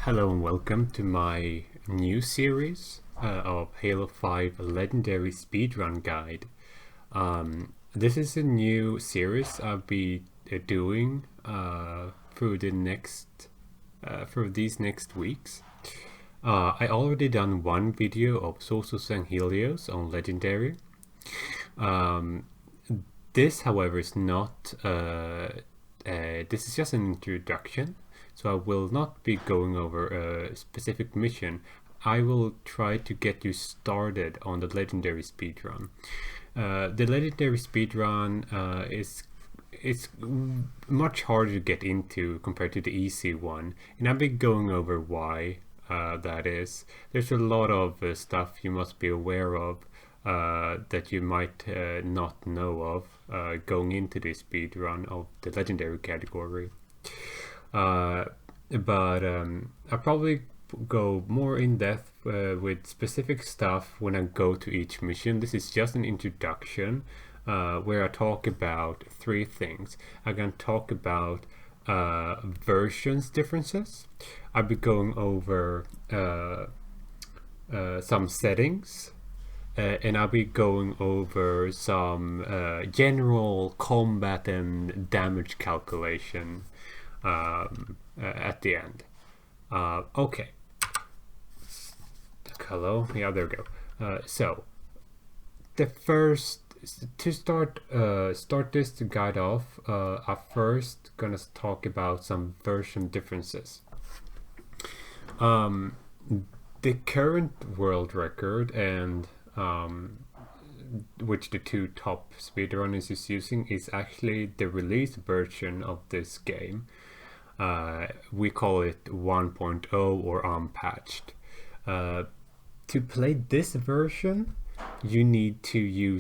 Hello and welcome to my new series of Halo 5 Legendary Speedrun Guide. This is a new series I'll be doing through these next weeks. I already done one video of Sosos and Helios on Legendary. This, however, is not. This is just an introduction. So I will not be going over a specific mission. I will try to get you started on the legendary speedrun. The legendary speedrun is much harder to get into compared to the easy one, and I'll be going over why that is. There's a lot of stuff you must be aware of that you might not know of going into the speedrun of the legendary category. But I'll probably go more in depth with specific stuff when I go to each mission. This is just an introduction where I talk about three things. I'm going to talk about versions differences. I'll be going over some settings. And I'll be going over some general combat and damage calculation at the end. Okay. Hello. Yeah, there we go. So the first to start this guide off, I'm first gonna talk about some version differences. The current world record and which the two top speedrunners is using is actually the release version of this game. We call it 1.0 or unpatched. To play this version, you need to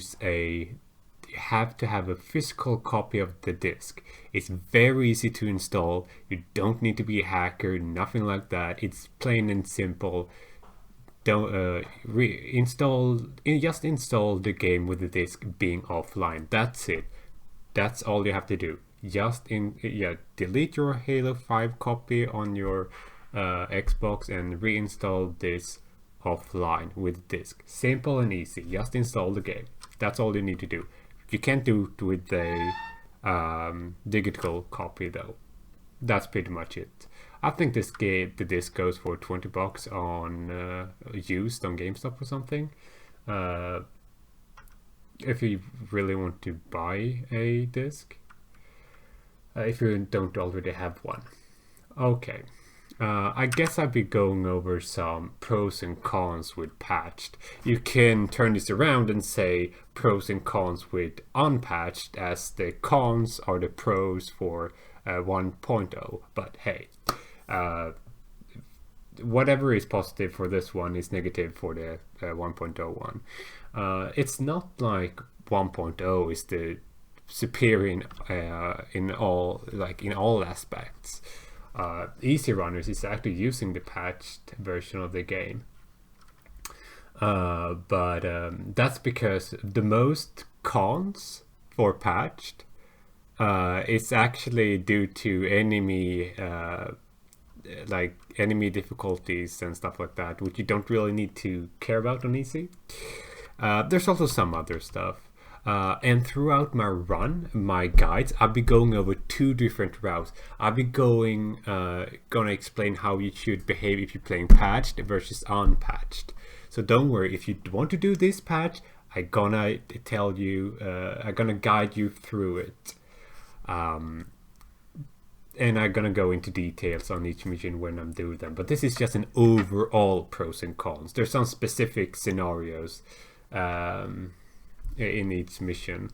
have to have a physical copy of the disc. It's very easy to install. You don't need to be a hacker, nothing like that. It's plain and simple. Don't just install the game with the disc being offline. That's it. That's all you have to do. Delete your Halo 5 copy on your Xbox and reinstall this offline with disc. Simple and easy. Just install the game. That's all you need to do. You can't do it with a digital copy though. That's pretty much it. I think the disc goes for $20 on used on GameStop or something. If you really want to buy a disc, if you don't already have one. Okay, I guess I'll be going over some pros and cons with patched. You can turn this around and say pros and cons with unpatched, as the cons are the pros for 1.0, but hey, whatever is positive for this one is negative for the 1.0 one. It's not like 1.0 is the superior in all aspects. Easy Runners is actually using the patched version of the game, but that's because the most cons for patched it's actually due to enemy difficulties and stuff like that, which you don't really need to care about on easy. There's also some other stuff. And throughout my guides, I'll be going over two different routes. I'll be gonna explain how you should behave if you're playing patched versus unpatched. So don't worry, if you want to do this patch, I'm gonna tell you, I'm gonna guide you through it. And I'm gonna go into details on each mission when I'm doing them. But this is just an overall pros and cons. There's some specific scenarios in each mission,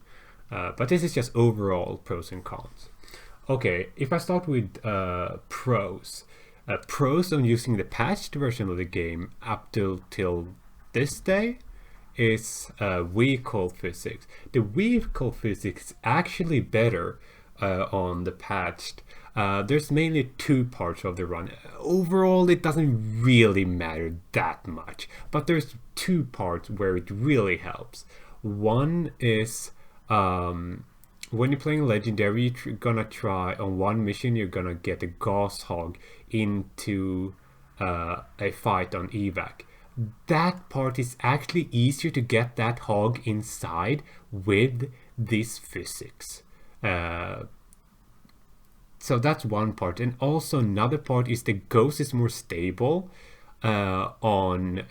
but this is just overall pros and cons. Okay, if I start with pros on using the patched version of the game up till this day is vehicle physics. The vehicle physics is actually better on the patched. There's mainly two parts of the run. Overall, it doesn't really matter that much, but there's two parts where it really helps. One is when you're playing legendary, you're gonna try on one mission, you're gonna get a gas hog into a fight on evac. That part is actually easier to get that hog inside with this physics. So that's one part, and also another part is the ghost is more stable on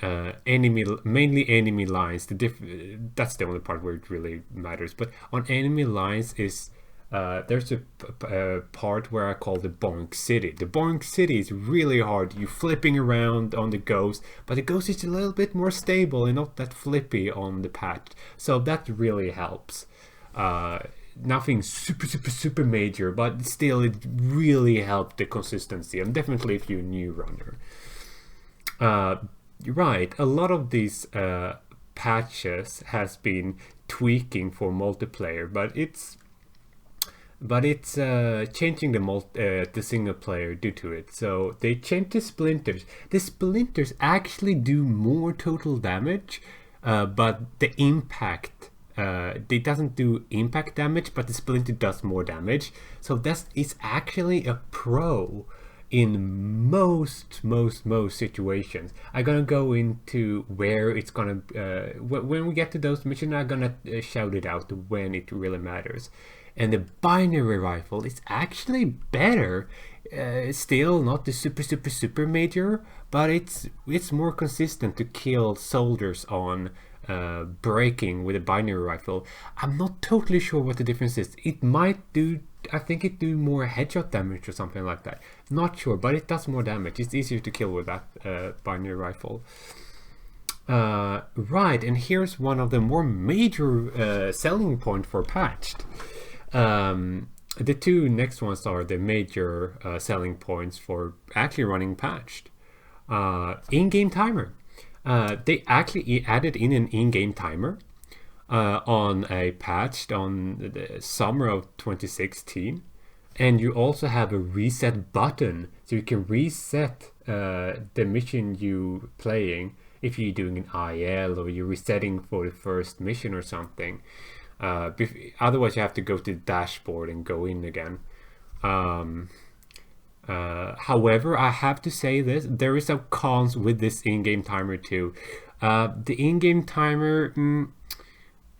mainly enemy lines. That's the only part where it really matters. But on enemy lines is there's a part where I call the Bonk City. The Bonk City is really hard. You're flipping around on the ghost, but the ghost is a little bit more stable and not that flippy on the patch. So that really helps. Nothing super major, but still it really helped the consistency, and definitely if you're a new runner. You're right, a lot of these patches has been tweaking for multiplayer, but it's changing the single player due to it. So they changed the splinters. The splinters actually do more total damage, but the impact it doesn't do impact damage, but the splinter does more damage. So that is actually a pro in most situations. I'm gonna go into where it's gonna when we get to those missions. I'm gonna shout it out when it really matters. And the binary rifle is actually better. Still not the super major, but it's more consistent to kill soldiers on breaking with a binary rifle. I'm not totally sure what the difference is. It might do, I think it do more headshot damage or something like that. Not sure, but it does more damage. It's easier to kill with that binary rifle. Right, and here's one of the more major selling point for patched. The two next ones are the major selling points for actually running patched. In-game timer. They actually added in an in-game timer on a patch on the summer of 2016, and you also have a reset button, so you can reset the mission you playing if you're doing an IL or you're resetting for the first mission or something. Otherwise you have to go to the dashboard and go in again. However, I have to say this, there is some cons with this in-game timer too. The in-game timer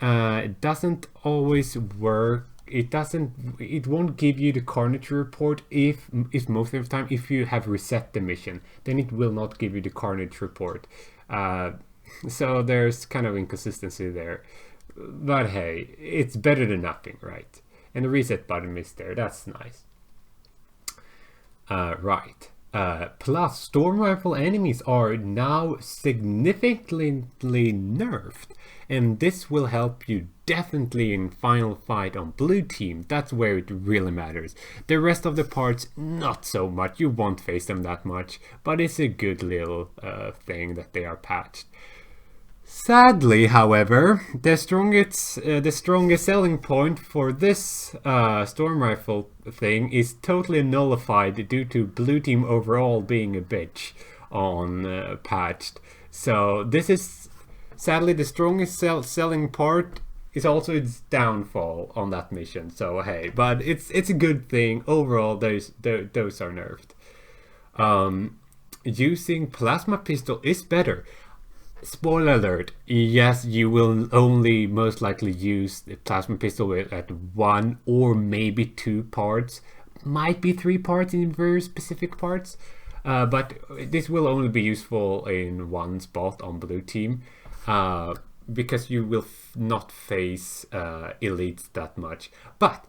doesn't always work. It won't give you the carnage report if most of the time if you have reset the mission, then it will not give you the carnage report. So there's kind of inconsistency there. But hey, it's better than nothing, right? And the reset button is there, that's nice. Right. Plus, storm rifle enemies are now significantly nerfed, and this will help you definitely in final fight on blue team. That's where it really matters. The rest of the parts, not so much. You won't face them that much, but it's a good little thing that they are patched. Sadly, however, the strongest selling point for this storm rifle thing is totally nullified due to blue team overall being a bitch on patched. So this is sadly the strongest selling part is also its downfall on that mission. So hey, but it's a good thing overall. Those are nerfed. Using plasma pistol is better. Spoiler alert, yes, you will only most likely use the plasma pistol at 1 or maybe 2 parts, might be 3 parts in very specific parts, but this will only be useful in one spot on blue team, because you will not face elites that much. But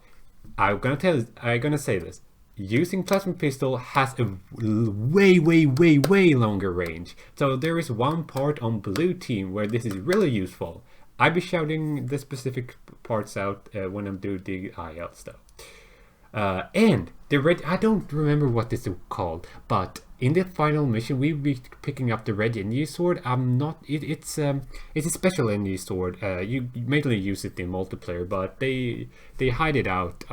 I'm gonna say this. Using plasma pistol has a way longer range. So there is one part on blue team where this is really useful. I'll be shouting the specific parts out when I'm doing the IL stuff. And the red, I don't remember what this is called, but in the final mission we'll be picking up the red energy sword. It's a special energy sword. You mainly use it in multiplayer, but they hide it out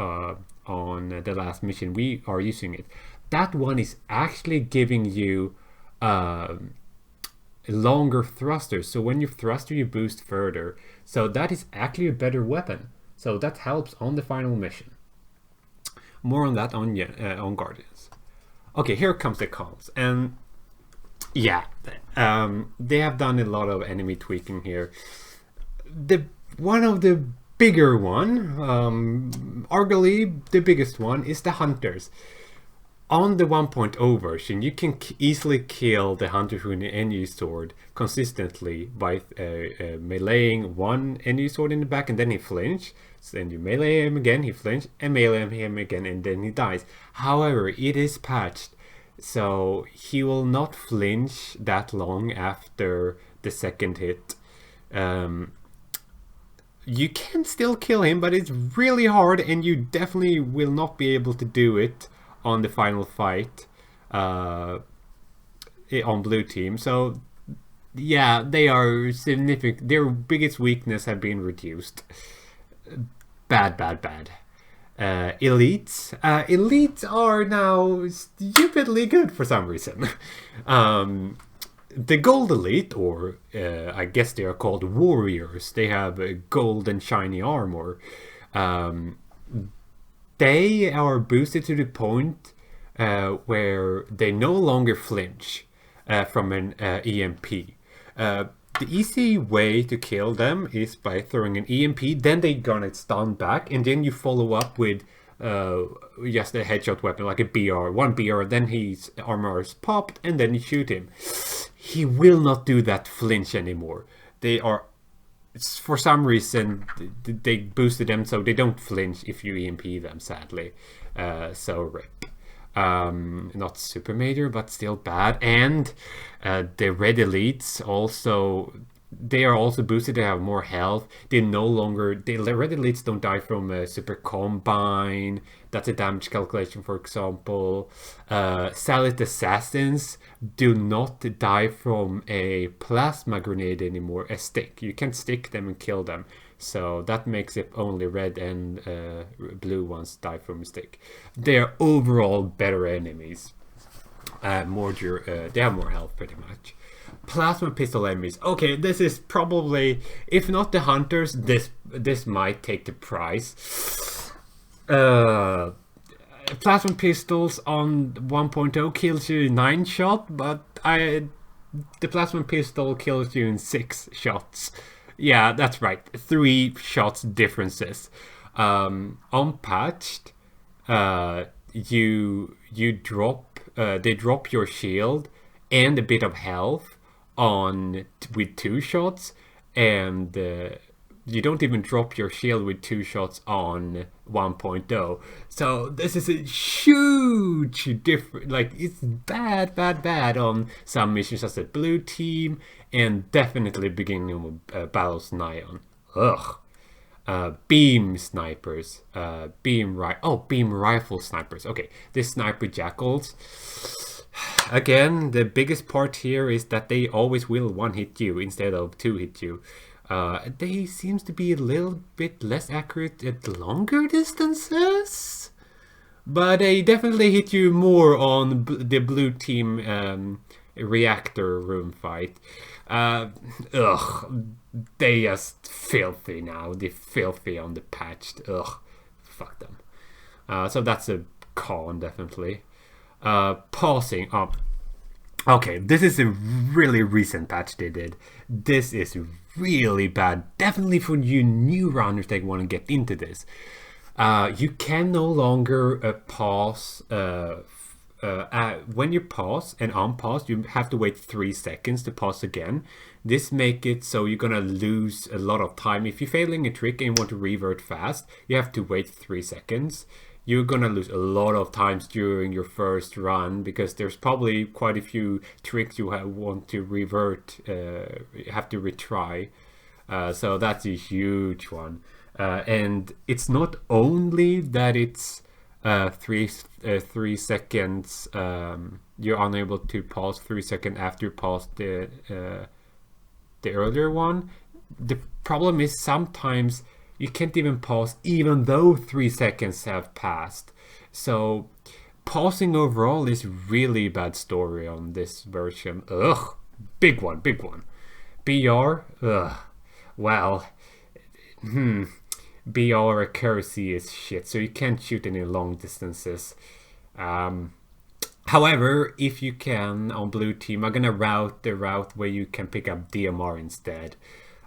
on the last mission we are using it. That one is actually giving you longer thrusters, so when you thruster you boost further, so that is actually a better weapon, so that helps on the final mission. More on that on Guardians. Okay, here comes the cons, and Yeah, they have done a lot of enemy tweaking here. One of the bigger one, arguably the biggest one, is the hunters. On the 1.0 version, you can easily kill the hunter with an NU sword consistently by meleeing one NU sword in the back, and then he flinch. So then you melee him again, he flinch, and melee him again, and then he dies. However, it is patched, so he will not flinch that long after the second hit. You can still kill him, but it's really hard, and you definitely will not be able to do it on the final fight on blue team. So yeah, they are significant. Their biggest weakness have been reduced. Bad. Elites are now stupidly good for some reason. The gold elite, or I guess they are called warriors, they have gold and shiny armor. They are boosted to the point where they no longer flinch from an EMP. The easy way to kill them is by throwing an EMP, then they gonna stun back, and then you follow up with just a headshot weapon like a BR, one BR, then his armor is popped, and then you shoot him. He will not do that flinch anymore. They are, for some reason, they boosted them so they don't flinch if you EMP them, sadly. So rip. Not super major, but still bad. And the red elites also, they are also boosted. They have more health. They no longer, the red elites don't die from a super combine. That's a damage calculation, for example. Salit assassins do not die from a plasma grenade anymore, a stick. You can stick them and kill them. So that makes it only red and blue ones die from a stick. They are overall better enemies. They have more health pretty much. Plasma pistol enemies. Okay, this is probably, if not the hunters, this might take the prize. Plasma pistols on 1.0 kills you in 9 shots, but the plasma pistol kills you in 6 shots. Yeah, that's right. 3 shots differences. Unpatched, you drop. They drop your shield and a bit of health with 2 shots, and you don't even drop your shield with 2 shots on 1.0. So this is a huge difference. Like, it's bad on some missions as a blue team, and definitely beginning of Battles Nyan. Ugh. Beam snipers. Beam rifle snipers. Okay, this sniper jackals. Again, the biggest part here is that they always will 1-hit you instead of 2-hit you. They seems to be a little bit less accurate at longer distances, but they definitely hit you more on the blue team reactor room fight. They just filthy now. They're filthy on the patched. Fuck them. So that's a con, definitely. Pausing up. Okay, this is a really recent patch they did. This is really bad. Definitely for you new runners that want to get into this. You can no longer pause. When you pause and unpause, you have to wait 3 seconds to pause again. This make it so you're gonna lose a lot of time. If you're failing a trick and you want to revert fast, you have to wait 3 seconds. You're gonna lose a lot of times during your first run, because there's probably quite a few tricks you want to revert, have to retry. So that's a huge one. And it's not only that it's 3 seconds, you're unable to pause 3 seconds after you pause the earlier one. The problem is sometimes you can't even pause even though 3 seconds have passed. So pausing overall is really bad story on this version. Ugh, big one. BR, well, BR accuracy is shit, so you can't shoot any long distances. However, if you can on blue team, I'm gonna route the route where you can pick up DMR instead.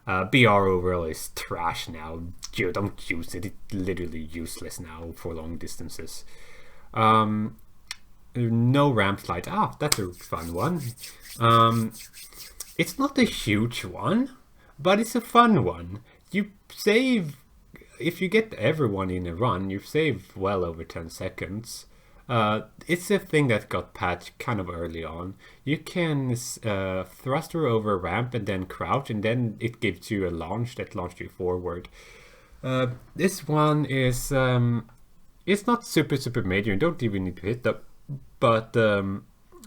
BR overall is trash now. You don't use it. It's literally useless now for long distances. No ramp slides. Ah, that's a fun one. It's not a huge one, but it's a fun one. You save, if you get everyone in a run, you save well over 10 seconds. It's a thing that got patched kind of early on. You can thruster over a ramp and then crouch, and then it gives you a launch that launches you forward. This one is it's not super major. You don't even need to hit that, but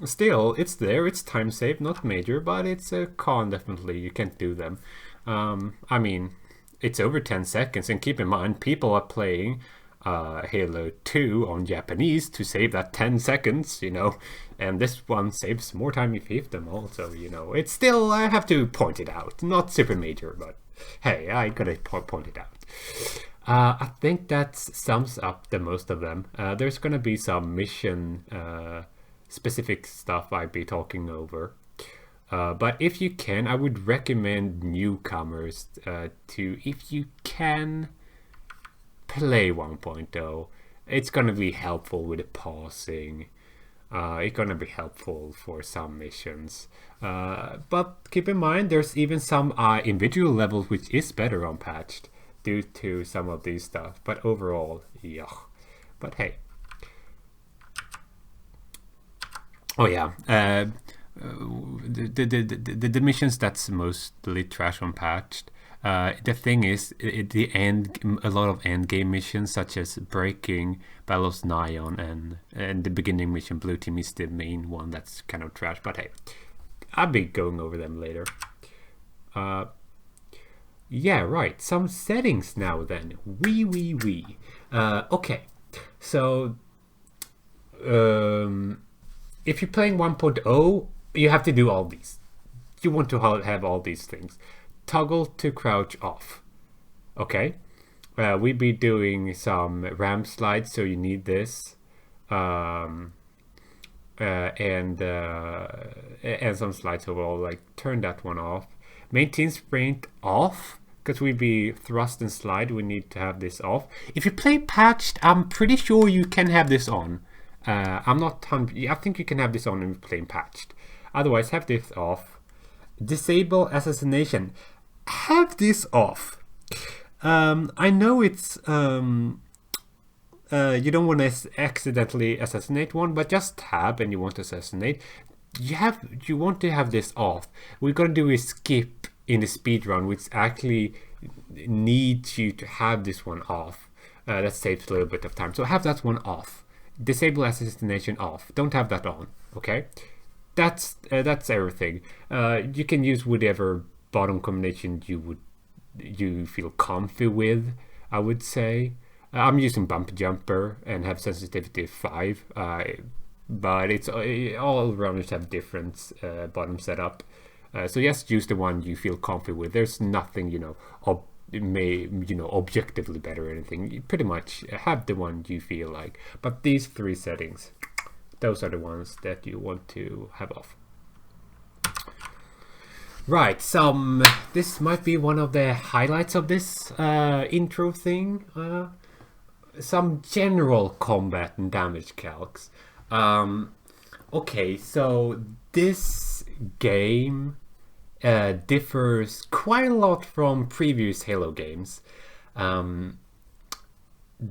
still, it's there. It's time saved, not major, but it's a con definitely. You can't do them. I mean, it's over 10 seconds, and keep in mind, people are playing Halo 2 on Japanese to save that 10 seconds, you know, and this one saves more time if you hit them also, you know. It's still, I have to point it out, not super major, but hey, I gotta point it out. I think that sums up the most of them. There's gonna be some mission specific stuff I'd be talking over. But if you can, I would recommend newcomers to, if you can, play 1.0. It's gonna be helpful with the pausing. It's gonna be helpful for some missions. But keep in mind, there's even some individual levels which is better unpatched due to some of these stuff. But overall, yeah. But hey. Oh yeah. The missions that's mostly trash unpatched. The thing is, a lot of end game missions such as Breaking, Battle of Neon, and the beginning mission Blue Team is the main one that's kind of trash. But hey, I'll be going over them later. Yeah, right. Some settings now then. Okay, so if you're playing 1.0, you have to do all these. You want to have all these things. Toggle to crouch off. Okay, we'll be doing some ramp slides, so you need this, and some slides overall. Like, turn that one off. Maintain sprint off, because we'll be thrust and slide. We need to have this off. If you play patched, I'm pretty sure you can have this on. I'm not. I think you can have this on if you're playing patched. Otherwise, have this off. Disable assassination. Have this off. I know it's you don't want to accidentally assassinate one, but just tab and you want to assassinate. You want to have this off. We're gonna do a skip in the speedrun, which actually needs you to have this one off. That saves a little bit of time. So have that one off. Disable assassination off. Don't have that on. Okay, that's everything. You can use whatever bottom combination you feel comfy with, I would say. I'm using bump jumper and have sensitivity 5, but it's all runners have different bottom setup. So just use the one you feel comfy with. There's nothing, objectively better or anything. You pretty much have the one you feel like. But these 3 settings, those are the ones that you want to have off. Right, this might be one of the highlights of this intro thing. Some general combat and damage calcs. Okay, so this game differs quite a lot from previous Halo games.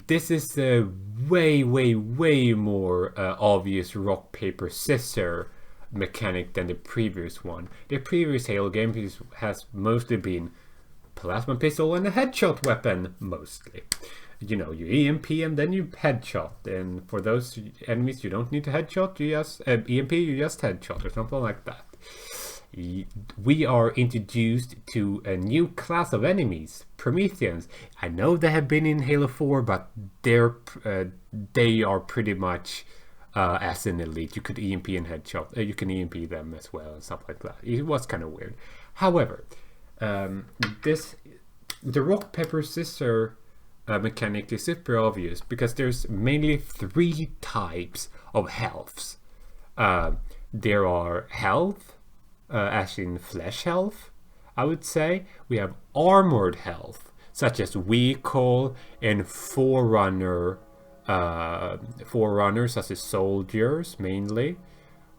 This is a way more obvious rock, paper, scissors mechanic than the previous one. The previous Halo game has mostly been plasma pistol and a headshot weapon, mostly. You EMP and then you headshot, and for those enemies you don't need to headshot, you just EMP, you just headshot or something like that. We are introduced to a new class of enemies, Prometheans. I know they have been in Halo 4, but they are pretty much as an elite. You could EMP and headshot. You can EMP them as well and stuff like that. It was kind of weird. However, the rock, paper, scissors mechanic is super obvious because there's mainly 3 types of healths. There are health, as in flesh health, I would say. We have armored health, such as vehicle and forerunners, such as soldiers mainly.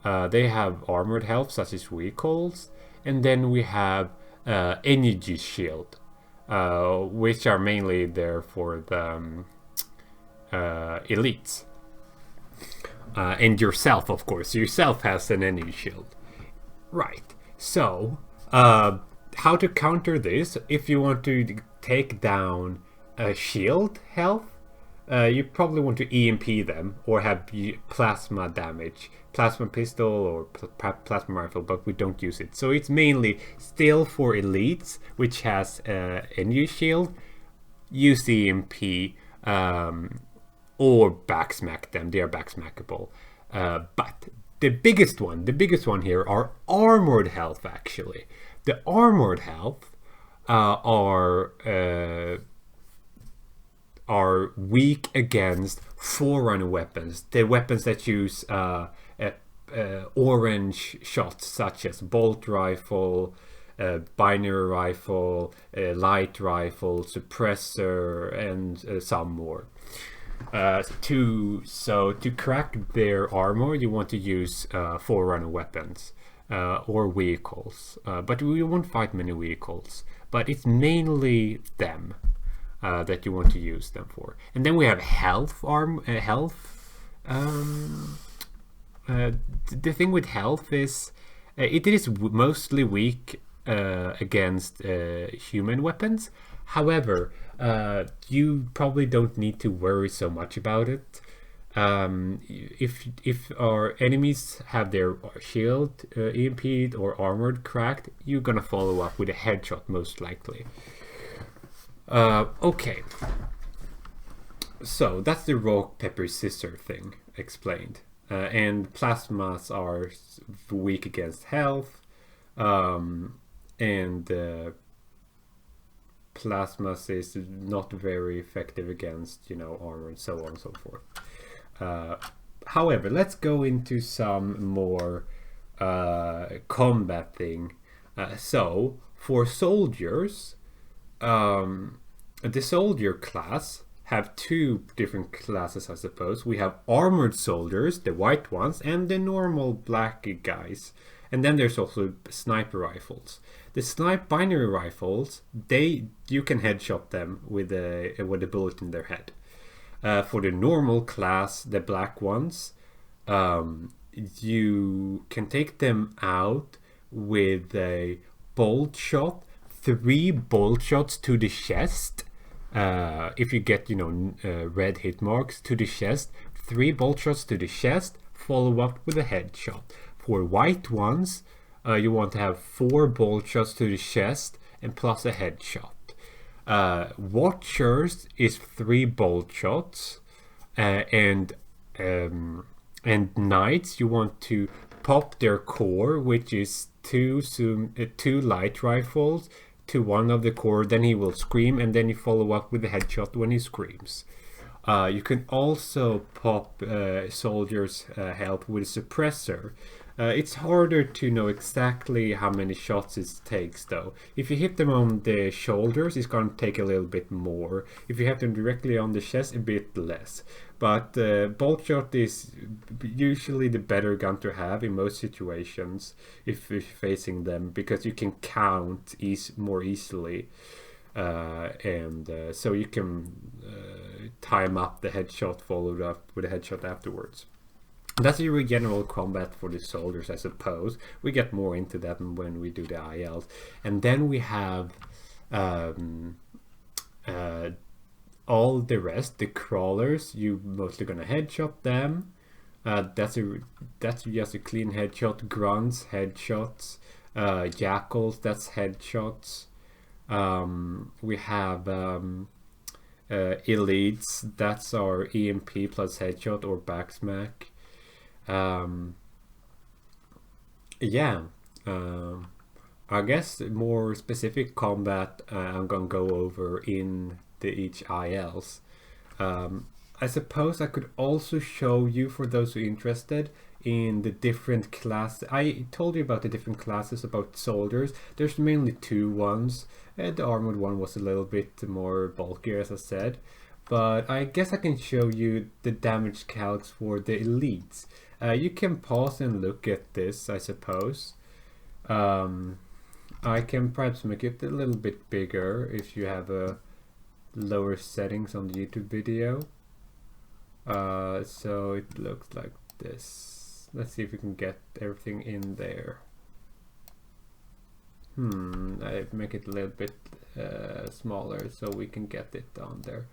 They have armored health, such as vehicles. And then we have energy shield, which are mainly there for the elites. And yourself, of course. Yourself has an energy shield. Right. So, how to counter this? If you want to take down a shield health, you probably want to EMP them or have plasma damage. Plasma pistol or plasma rifle, but we don't use it. So it's mainly still for elites, which has energy shield. Use EMP or backsmack them. They are backsmackable. But the biggest one here are armored health. Actually, the armored health are weak against forerunner weapons. The weapons that use orange shots, such as bolt rifle, binary rifle, light rifle, suppressor, and some more. To crack their armor, you want to use forerunner weapons or vehicles, but we won't fight many vehicles. But it's mainly them that you want to use them for. And then we have health. The thing with health is it is mostly weak against human weapons. However, you probably don't need to worry so much about it. If our enemies have their shield EMP'd or armored cracked, you're gonna follow up with a headshot most likely. Okay, so that's the rock paper scissors thing explained. And plasmas are weak against health, and plasmas is not very effective against, armor and so on and so forth. However, let's go into some more combat thing. So for soldiers, the soldier class have two different classes, I suppose. We have armored soldiers, the white ones, and the normal black guys. And then there's also sniper rifles. The binary rifles, you can headshot them with a bullet in their head. For the normal class, the black ones, you can take them out with a bolt shot, 3 bolt shots to the chest. If you get, red hit marks to the chest, 3 bolt shots to the chest, follow up with a headshot. For white ones, you want to have 4 bolt shots to the chest and plus a headshot. Watchers is 3 bolt shots, and knights, you want to pop their core, which is 2 light rifles to one of the core, then he will scream, and then you follow up with a headshot when he screams. You can also pop soldiers' health with a suppressor. It's harder to know exactly how many shots it takes, though. If you hit them on the shoulders, it's going to take a little bit more. If you hit them directly on the chest, a bit less. But bolt shot is usually the better gun to have in most situations if you're facing them, because you can count more easily. So you can time up the headshot followed up with a headshot afterwards. That's your general combat for the soldiers, I suppose. We get more into that when we do the ILs. And then we have all the rest, the crawlers. You mostly gonna headshot them. That's just a clean headshot. Grunts, headshots. Jackals, that's headshots. We have elites. That's our EMP plus headshot or backsmack. I guess more specific combat I'm gonna go over in each ILs. I suppose I could also show you, for those who are interested, in the different class. I told you about the different classes about soldiers. There's mainly two ones. The armored one was a little bit more bulkier, as I said. But I guess I can show you the damage calcs for the elites. You can pause and look at this, I suppose. I can perhaps make it a little bit bigger if you have a lower settings on the YouTube video. So it looks like this. Let's see if we can get everything in there. I make it a little bit smaller so we can get it on there.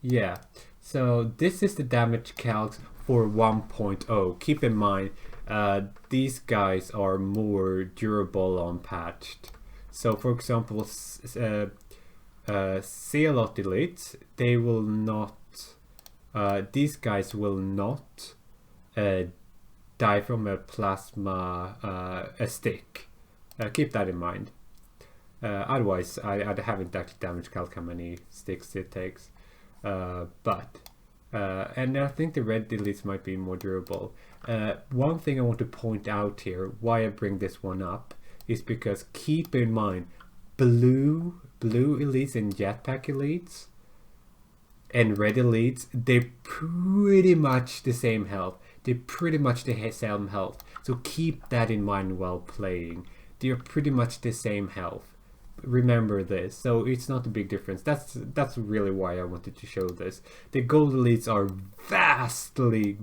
Yeah, so this is the damage calcs for 1.0. Keep in mind, these guys are more durable unpatched. So for example, CLOT elites, they will not, these guys will not die from a plasma a stick. Keep that in mind. Otherwise, I haven't actually damage calc how many sticks it takes. And I think the red elites might be more durable. One thing I want to point out here, why I bring this one up, is because keep in mind, blue elites and jetpack elites and red elites, they're pretty much the same health. They're pretty much the same health. So keep that in mind while playing. They're pretty much the same health. Remember this. So it's not a big difference. That's really why I wanted to show this. The gold elites are vastly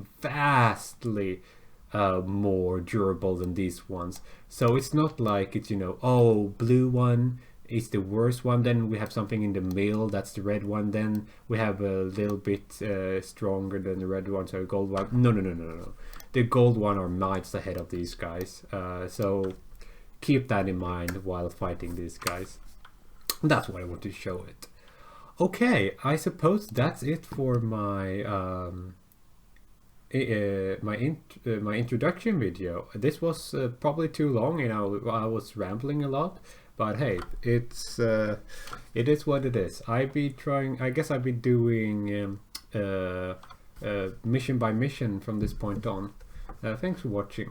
more durable than these ones. So it's not like it's, you know, oh, blue one is the worst one, then we have something in the middle, that's the red one, then we have a little bit stronger than the red one, so gold one. No. The gold one are miles ahead of these guys. So keep that in mind while fighting these guys. That's why I want to show it. Okay, I suppose that's it for my my introduction video. This was probably too long, and I was rambling a lot, but hey, it is what it is. I guess I've been doing mission by mission from this point on. Thanks for watching.